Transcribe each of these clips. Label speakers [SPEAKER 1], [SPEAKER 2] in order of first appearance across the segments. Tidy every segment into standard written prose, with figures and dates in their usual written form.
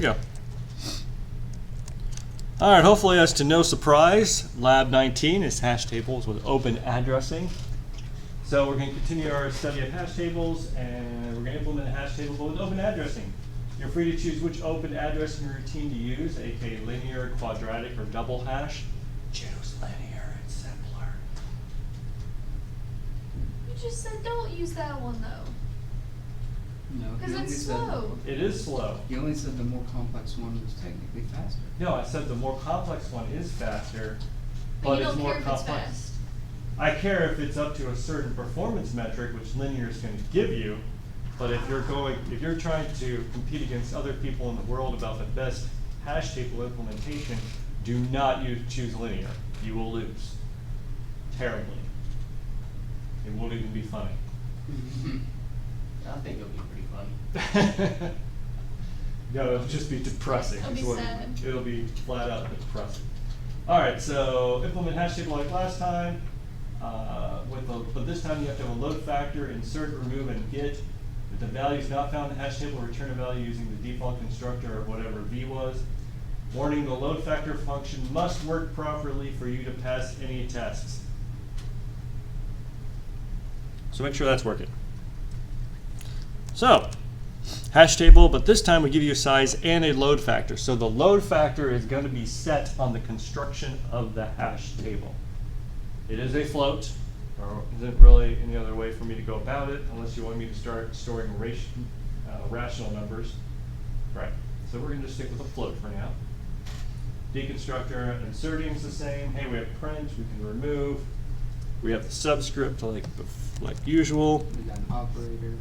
[SPEAKER 1] Go. All right, hopefully as to no surprise, Lab 19 is hash tables with open addressing. So we're going to continue our study of hash tables, and we're going to implement a hash table but with open addressing. You're free to choose which open addressing routine to use, aka linear, quadratic, or double hash. Choose linear, it's simpler.
[SPEAKER 2] You just said don't use that one though.
[SPEAKER 3] No,
[SPEAKER 2] Because it's slow.
[SPEAKER 1] It is slow.
[SPEAKER 3] You only said the more complex one was technically faster.
[SPEAKER 1] No, I said the more complex one is faster,
[SPEAKER 2] But
[SPEAKER 1] but
[SPEAKER 2] you
[SPEAKER 1] it's
[SPEAKER 2] don't
[SPEAKER 1] more
[SPEAKER 2] care if it's
[SPEAKER 1] complex.
[SPEAKER 2] fast.
[SPEAKER 1] I care if it's up to a certain performance metric, which linear is going to give you. But if you're trying to compete against other people in the world about the best hash table implementation, do not choose linear. You will lose terribly. It won't even be funny.
[SPEAKER 4] I think it'll be pretty funny.
[SPEAKER 1] No, it'll just be depressing.
[SPEAKER 2] It'll
[SPEAKER 1] is
[SPEAKER 2] be
[SPEAKER 1] what
[SPEAKER 2] sad.
[SPEAKER 1] It'll be flat out depressing. All right, so implement hash table like last time. But this time you have to have a load factor, insert, remove, and get. If the value is not found in the hash table, return a value using the default constructor or whatever v was. Warning, the load factor function must work properly for you to pass any tests. So make sure that's working. So, hash table, but this time we give you a size and a load factor. So the load factor is going to be set on the construction of the hash table. It is a float. There isn't really any other way for me to go about it unless you want me to start storing rational numbers. Right. So we're going to just stick with a float for now. Deconstructor inserting is the same. Hey, we have print. We can remove. We have the subscript like usual.
[SPEAKER 3] We got an operator.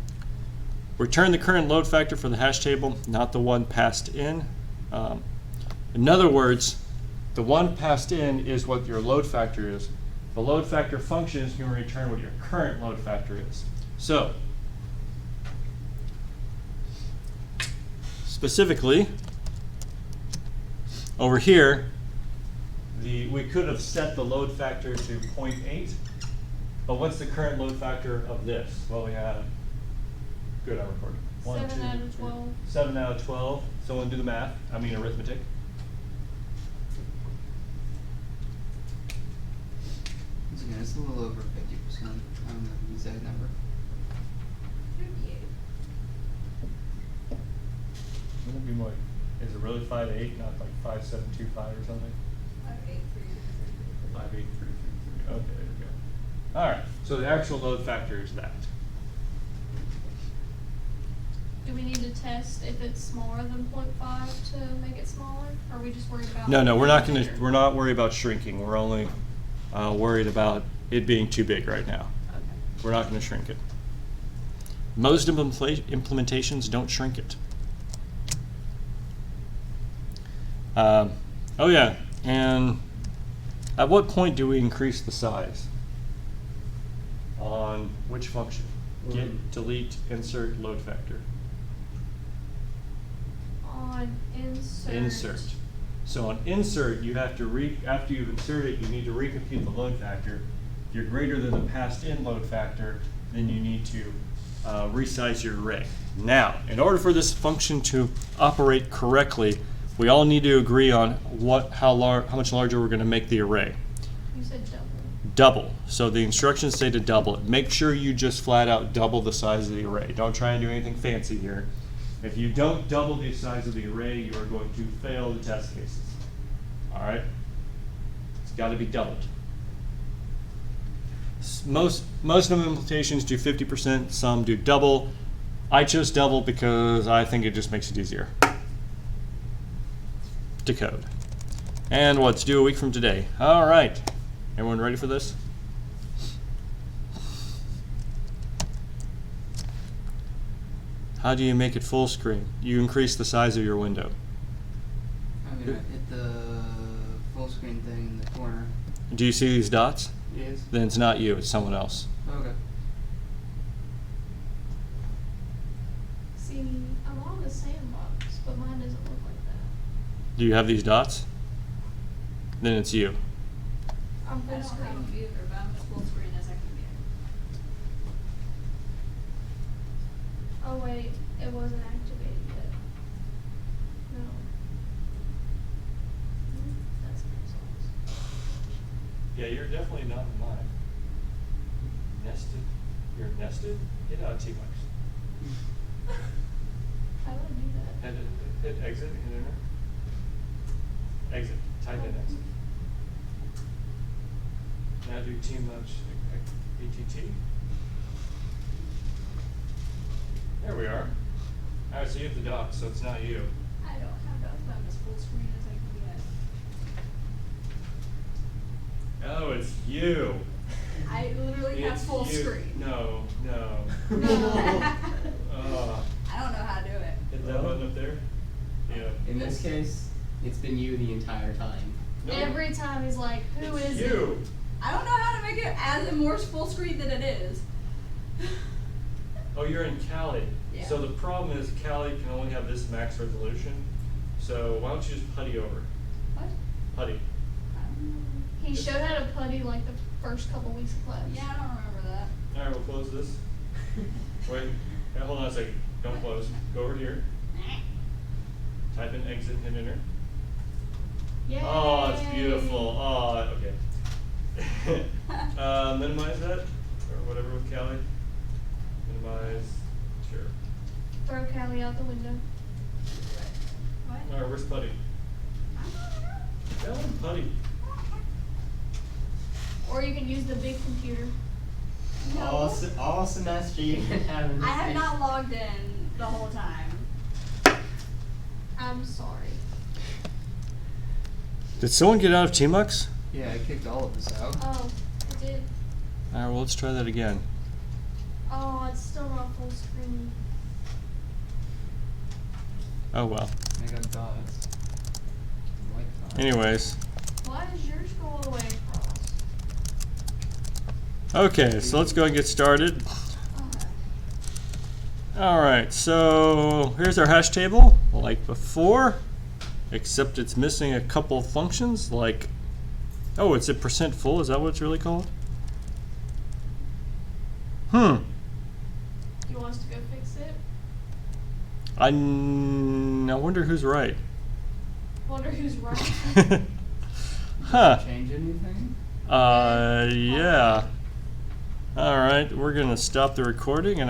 [SPEAKER 1] Return the current load factor for the hash table, not the one passed in. In other words, the one passed in is what your load factor is. The load factor function is going to return what your current load factor is. So, specifically, over here, we could have set the load factor to 0.8, but what's the current load factor of this? Well, we have, good, I'm recording.
[SPEAKER 2] 7 out of 12.
[SPEAKER 1] 7 out of 12. Someone do the math, I mean arithmetic.
[SPEAKER 3] Yeah, it's a little over 50%. I don't know the exact number.
[SPEAKER 2] 58.
[SPEAKER 1] Wouldn't it be more, is it really 5.8, not like 5.725 or something?
[SPEAKER 2] 583.
[SPEAKER 1] 5.833. Okay, there we go. All right, so the actual load factor is that.
[SPEAKER 2] Do we need to test if it's smaller than 0.5 to make it smaller? Or are we just worried about?
[SPEAKER 1] No, we're not
[SPEAKER 2] making it
[SPEAKER 1] going to.
[SPEAKER 2] bigger?
[SPEAKER 1] We're not worried about shrinking. We're only worried about it being too big right now.
[SPEAKER 2] Okay.
[SPEAKER 1] We're not going to shrink it. Most implementations don't shrink it. Oh yeah, and at what point do we increase the size? On which function? Get, delete, insert, load factor.
[SPEAKER 2] On insert.
[SPEAKER 1] Insert. So on insert, you have to after you've inserted, you need to recompute the load factor. If you're greater than the passed in load factor, then you need to resize your array. Now, in order for this function to operate correctly, we all need to agree on how much larger we're going to make the array.
[SPEAKER 2] You said double.
[SPEAKER 1] Double. So the instructions say to double it. Make sure you just flat out double the size of the array. Don't try and do anything fancy here. If you don't double the size of the array, you are going to fail the test cases. All right? It's got to be doubled. Most implementations do 50%, some do double. I chose double because I think it just makes it easier to code. And what's due a week from today? All right. Everyone ready for this? How do you make it full screen? You increase the size of your window.
[SPEAKER 3] I'm gonna hit the full screen thing in the corner.
[SPEAKER 1] Do you see these dots?
[SPEAKER 3] Yes.
[SPEAKER 1] Then it's not you, it's someone else.
[SPEAKER 3] Okay.
[SPEAKER 2] See, I'm on the sandbox, but mine doesn't look like that.
[SPEAKER 1] Do you have these dots? Then it's you.
[SPEAKER 2] I'm
[SPEAKER 5] I
[SPEAKER 2] full
[SPEAKER 5] don't have
[SPEAKER 2] screen.
[SPEAKER 5] them either, but I'm as full screen as I can get.
[SPEAKER 2] Oh wait, it wasn't activated yet. No.
[SPEAKER 1] Yeah, you're definitely not in mine. Nested? You're nested? Get out of T-Max.
[SPEAKER 2] I would do that.
[SPEAKER 1] Hit exit, hit enter. Exit, type in exit. Now do T-Max ATT. There we are. Alright, so you have the dock, so it's not you.
[SPEAKER 5] I don't have docs, but I'm as full screen as I can get.
[SPEAKER 1] Oh, it's you.
[SPEAKER 5] I literally have
[SPEAKER 1] It's
[SPEAKER 5] full
[SPEAKER 1] you.
[SPEAKER 5] screen.
[SPEAKER 1] No.
[SPEAKER 5] No.
[SPEAKER 1] Oh.
[SPEAKER 5] I don't know how to do it.
[SPEAKER 1] Hit that button up there. Yeah.
[SPEAKER 3] In this case, it's been you the entire time.
[SPEAKER 1] No.
[SPEAKER 2] Every time he's like, who
[SPEAKER 1] It's
[SPEAKER 2] is
[SPEAKER 1] you.
[SPEAKER 2] it?
[SPEAKER 5] I don't know how to make it as more full screen than it is.
[SPEAKER 1] Oh, you're in Cali.
[SPEAKER 5] Yeah.
[SPEAKER 1] So the problem is Cali can only have this max resolution. So why don't you just putty over?
[SPEAKER 5] What?
[SPEAKER 1] Putty.
[SPEAKER 2] He showed how to putty like the first couple weeks of class.
[SPEAKER 5] Yeah, I don't remember that.
[SPEAKER 1] Alright, we'll close this. Wait, yeah, hold on a second. Don't close. Go over here. Type in exit and hit enter.
[SPEAKER 2] Yay!
[SPEAKER 1] Oh, it's beautiful. Oh, okay. Minimize that, or whatever with Cali. Minimize, sure.
[SPEAKER 2] Throw Callie out the window.
[SPEAKER 5] What?
[SPEAKER 1] Alright, where's Putty? That one, Putty.
[SPEAKER 2] Or you can use the big computer.
[SPEAKER 5] No.
[SPEAKER 3] All semester you've been having this
[SPEAKER 5] I have
[SPEAKER 3] issue.
[SPEAKER 5] not logged in the whole time.
[SPEAKER 2] I'm sorry.
[SPEAKER 1] Did someone get out of T-Mux?
[SPEAKER 3] Yeah, I kicked all of us out.
[SPEAKER 2] Oh, I did.
[SPEAKER 1] Alright, well, let's try that again.
[SPEAKER 2] Oh, it's still not full screen.
[SPEAKER 1] Oh, well.
[SPEAKER 3] I got dots. White dots.
[SPEAKER 1] Anyways.
[SPEAKER 2] Why does yours go all the way across?
[SPEAKER 1] Okay, so let's go and get started. Alright, so here's our hash table, like before, except it's missing a couple functions, like, oh, it's a percent full, is that what it's really called?
[SPEAKER 2] You want us to go fix it?
[SPEAKER 1] I wonder who's right.
[SPEAKER 2] Wonder who's right.
[SPEAKER 1] Huh.
[SPEAKER 3] Change anything?
[SPEAKER 1] Yeah. Alright, we're gonna stop the recording and